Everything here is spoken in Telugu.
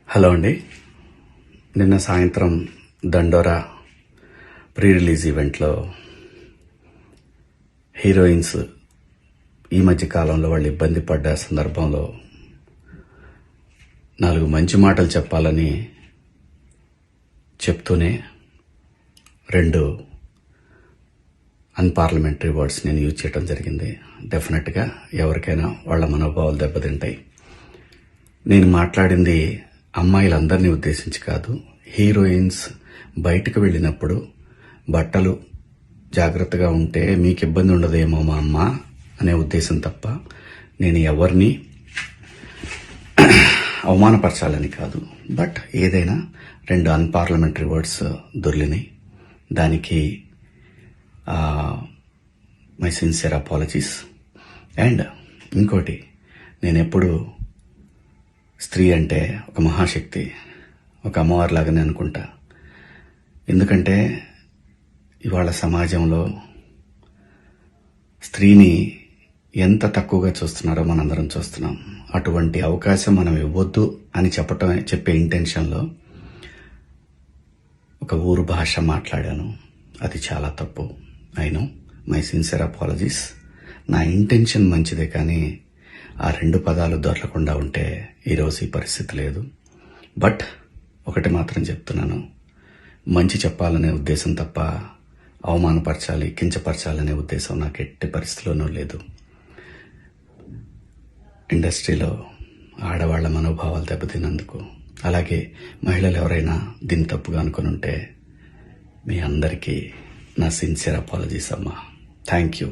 హలో అండి. నిన్న సాయంత్రం దండోరా ప్రీ రిలీజ్ ఈవెంట్లో హీరోయిన్స్ ఈ మధ్య కాలంలో వాళ్ళు ఇబ్బంది పడ్డ సందర్భంలో 4 మంచి మాటలు చెప్పాలని చెప్తూనే 2 అన్పార్లమెంటరీ వర్డ్స్ నేను యూజ్ చేయడం జరిగింది. డెఫినెట్గా ఎవరికైనా వాళ్ళ మనోభావాలు దెబ్బతింటాయి. నేను మాట్లాడింది అమ్మాయిలందరినీ ఉద్దేశించి కాదు. హీరోయిన్స్ బయటకు వెళ్ళినప్పుడు బట్టలు జాగ్రత్తగా ఉంటే మీకు ఇబ్బంది ఉండదేమో మా అమ్మ అనే ఉద్దేశం తప్ప నేను ఎవరిని అవమానపరచాలని కాదు. బట్ ఏదైనా 2 అన్పార్లమెంటరీ వర్డ్స్ దొర్లినాయి. దానికి మై సిన్సియర్ అపాలజీస్. అండ్ ఇంకోటి, నేనెప్పుడు స్త్రీ అంటే ఒక మహాశక్తి, ఒక అమ్మవారిలాగానే అనుకుంటా. ఎందుకంటే ఇవాళ సమాజంలో స్త్రీని ఎంత తక్కువగా చూస్తున్నారో మనందరం చూస్తున్నాం. అటువంటి అవకాశం మనం ఇవ్వద్దు అని చెప్పే ఇంటెన్షన్లో ఒక ఊరు భాష మాట్లాడాను. అది చాలా తప్పు. I know, my sincere apologies. నా ఇంటెన్షన్ మంచిదే, కానీ ఆ 2 పదాలు దొరకకుండా ఉంటే ఈరోజు ఈ పరిస్థితి లేదు. బట్ ఒకటి మాత్రం చెప్తున్నాను, మంచి చెప్పాలనే ఉద్దేశం తప్ప అవమానపరచాలి, కించపరచాలనే ఉద్దేశం నాకు ఎట్టి పరిస్థితిలోనూ లేదు. ఇండస్ట్రీలో ఆడవాళ్ల మనోభావాలు దెబ్బతిన్నందుకు, అలాగే మహిళలు ఎవరైనా దీన్ని తప్పుగా అనుకుని ఉంటే మీ అందరికీ నా సిన్సియర్ అపాలజీస్ అమ్మా. Thank you.